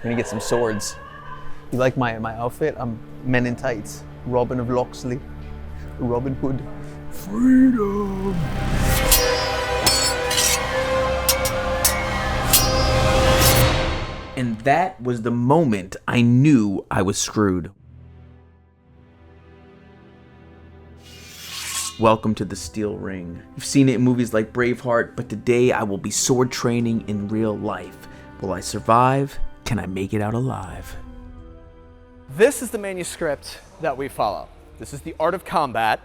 We're gonna get some swords. You like my outfit? I'm men in tights. Robin of Locksley. Robin Hood. Freedom! And that was the moment I knew I was screwed. Welcome to the Steel Ring. You've seen it in movies like Braveheart, but today I will be sword training in real life. Will I survive? Can I make it out alive? This is the manuscript that we follow. This is The Art of Combat,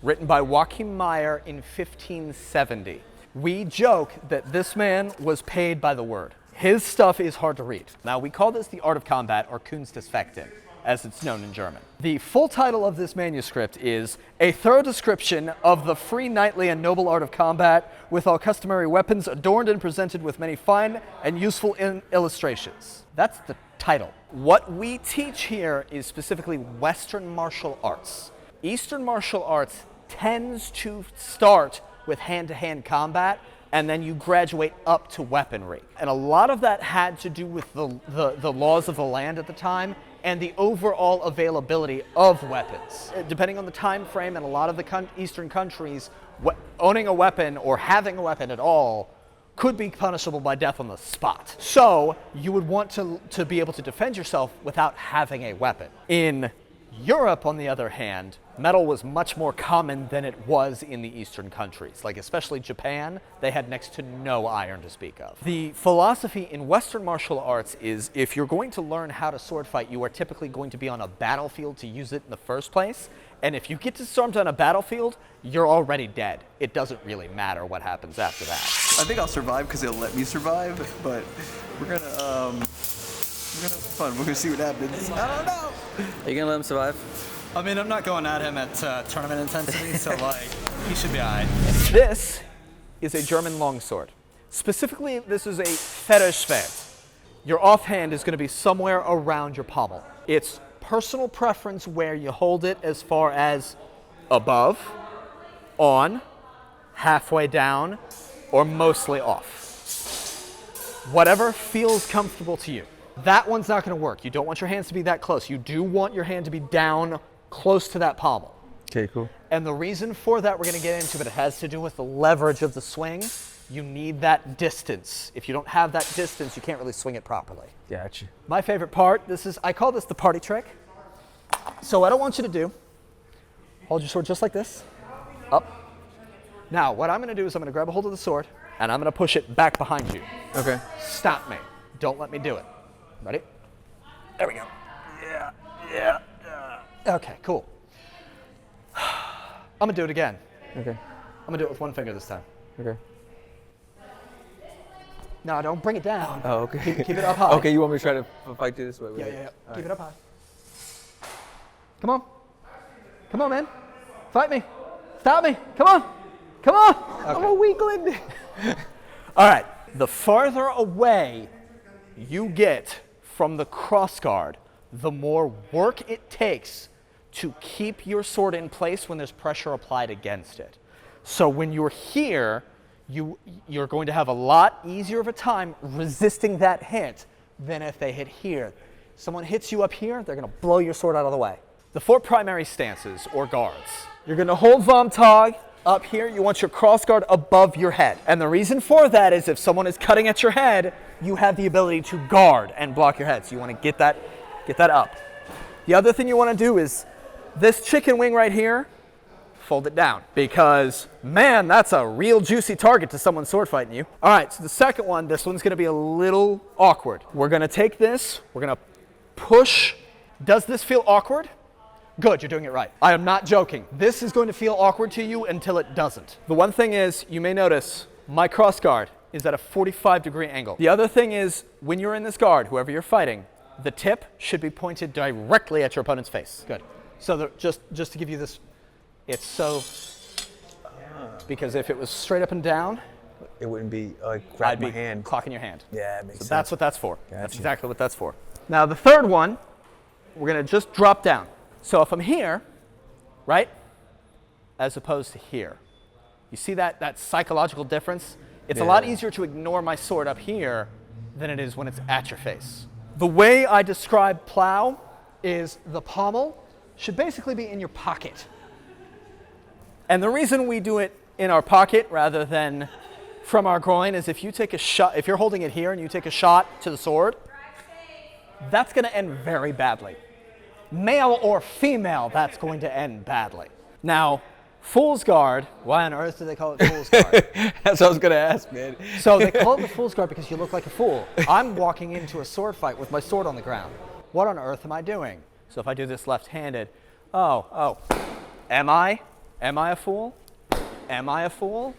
written by Joachim Meyer in 1570. We joke that this man was paid by the word. His stuff is hard to read. Now, we call this The Art of Combat, or Kunst des Fechten, as it's known in German. The full title of this manuscript is A Thorough Description of the Free, Knightly, and Noble Art of Combat, with all customary weapons adorned and presented with many fine and useful illustrations. That's the title. What we teach here is specifically Western martial arts. Eastern martial arts tends to start with hand-to-hand combat, and then you graduate up to weaponry. And a lot of that had to do with the laws of the land at the time and the overall availability of weapons. Depending on the time frame, in a lot of the Eastern countries, owning a weapon or having a weapon at all could be punishable by death on the spot. So you would want to be able to defend yourself without having a weapon. In Europe, on the other hand, metal was much more common than it was in the Eastern countries. Like especially Japan, they had next to no iron to speak of. The philosophy in Western martial arts is if you're going to learn how to sword fight, you are typically going to be on a battlefield to use it in the first place. And if you get disarmed on a battlefield, you're already dead. It doesn't really matter what happens after that. I think I'll survive because it'll let me survive, but we're gonna have some fun. We're gonna see what happens. I don't know. Are you gonna let him survive? I mean, I'm not going at him at tournament intensity, so like, he should be all right. This is a German longsword. Specifically, this is a Federschwert. Your offhand is going to be somewhere around your pommel. It's personal preference where you hold it as far as above, on, halfway down, or mostly off. Whatever feels comfortable to you. That one's not going to work. You don't want your hands to be that close. You do want your hand to be down close to that pommel. Okay, cool. And the reason for that we're going to get into, but it has to do with the leverage of the swing. You need that distance. If you don't have that distance, you can't really swing it properly. Gotcha. My favorite part, I call this the party trick. So what I want you to do, hold your sword just like this, up. Now, what I'm going to do is I'm going to grab a hold of the sword, and I'm going to push it back behind you. Okay. Stop me. Don't let me do it. Ready? There we go. Yeah. Okay, cool. I'm gonna do it again. Okay. I'm gonna do it with one finger this time. Okay. No, don't bring it down. Oh, okay. Keep it up high. Okay, you want me to try to fight you this way? Yeah. All Keep right. it up high. Come on. Come on, man. Fight me. Stop me. Come on. Okay. I'm a weakling. All right. The farther away you get from the crossguard, the more work it takes to keep your sword in place when there's pressure applied against it. So when you're here, you're going to have a lot easier of a time resisting that hit than if they hit here. Someone hits you up here, they're going to blow your sword out of the way. The 4 primary stances, or guards. You're going to hold Vomtag up here. You want your crossguard above your head. And the reason for that is if someone is cutting at your head, you have the ability to guard and block your head. So you want to get that up. The other thing you want to do is this chicken wing right here, fold it down. Because, man, that's a real juicy target to someone sword fighting you. All right, so the second one, this one's going to be a little awkward. We're going to take this, we're going to push. Does this feel awkward? Good, you're doing it right. I am not joking. This is going to feel awkward to you until it doesn't. The one thing is, you may notice, my cross guard is at a 45-degree angle. The other thing is, when you're in this guard, whoever you're fighting, the tip should be pointed directly at your opponent's face. Good. So just to give you this, it's so, because if it was straight up and down, It wouldn't be grab my I'd be hand. clocking your hand. Yeah, it makes sense. That's what that's for. Gotcha. That's exactly what that's for. Now the third one, we're going to just drop down. So if I'm here, right, as opposed to here, you see that psychological difference? It's a lot easier to ignore my sword up here than it is when it's at your face. The way I describe plow is the pommel should basically be in your pocket. And the reason we do it in our pocket rather than from our groin is if you take a shot, if you're holding it here and you take a shot to the sword, that's going to end very badly. Male or female, that's going to end badly. Now, Fool's Guard, why on earth do they call it Fool's Guard? That's what I was gonna ask, man. So they call it the Fool's Guard because you look like a fool. I'm walking into a sword fight with my sword on the ground. What on earth am I doing? So if I do this left-handed, am I a fool? Am I a fool?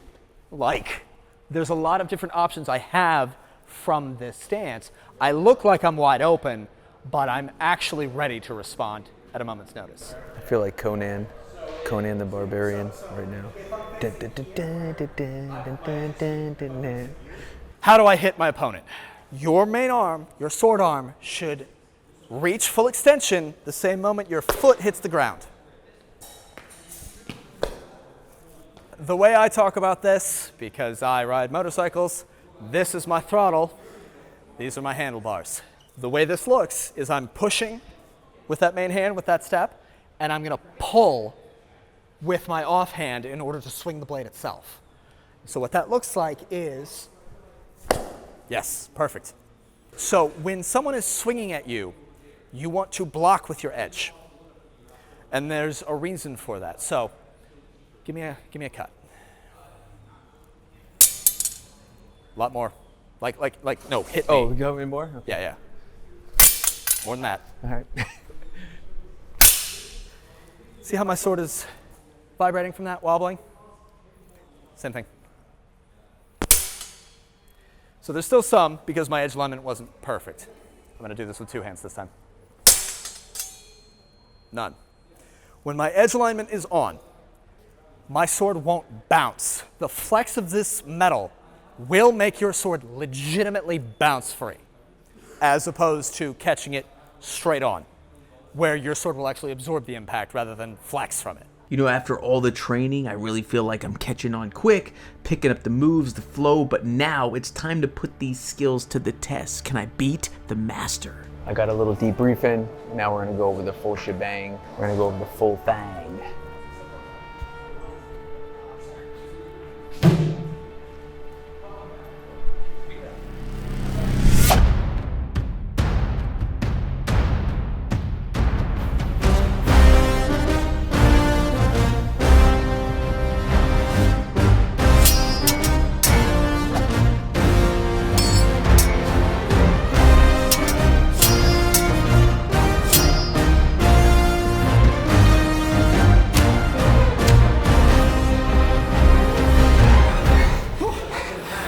Like, there's a lot of different options I have from this stance. I look like I'm wide open, but I'm actually ready to respond at a moment's notice. I feel like Conan the Barbarian right now. How do I hit my opponent? Your main arm, your sword arm, should reach full extension the same moment your foot hits the ground. The way I talk about this, because I ride motorcycles, this is my throttle, these are my handlebars. The way this looks is I'm pushing with that main hand, with that step, and I'm going to pull with my offhand in order to swing the blade itself. So what that looks like is, yes, perfect. So when someone is swinging at you, you want to block with your edge. And there's a reason for that. So give me a cut. A lot more. No, hit me. Oh, you got me more? Okay. Yeah. More than that. All right. See how my sword is vibrating from that, wobbling? Same thing. So there's still some because my edge alignment wasn't perfect. I'm going to do this with two hands this time. None. When my edge alignment is on, my sword won't bounce. The flex of this metal will make your sword legitimately bounce free, as opposed to catching it straight on, where your sword will actually absorb the impact rather than flex from it. You know, after all the training, I really feel like I'm catching on quick, picking up the moves, the flow, but now it's time to put these skills to the test. Can I beat the master? I got a little debriefing. Now we're gonna go over the full shebang. We're gonna go over the full thing.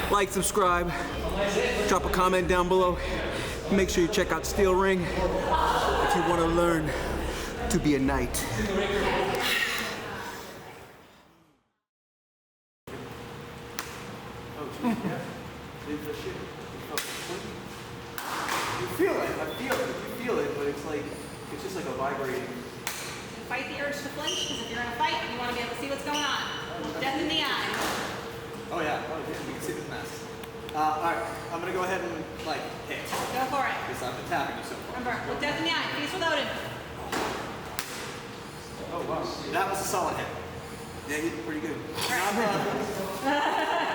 Like, subscribe, drop a comment down below. Make sure you check out Steel Ring if you want to learn to be a knight. You feel it, but it's just like a vibrating. Fight the urge to flinch, because if you're in a fight, you want to be able to see what's going on. Death in the eye. Oh yeah, you can see the mask. Alright, I'm gonna go ahead and hit. Go for it. Because I've been tapping you so far. Remember, look death in the eye. Face reloaded. Oh wow. That was a solid hit. Yeah, you did pretty good. All right.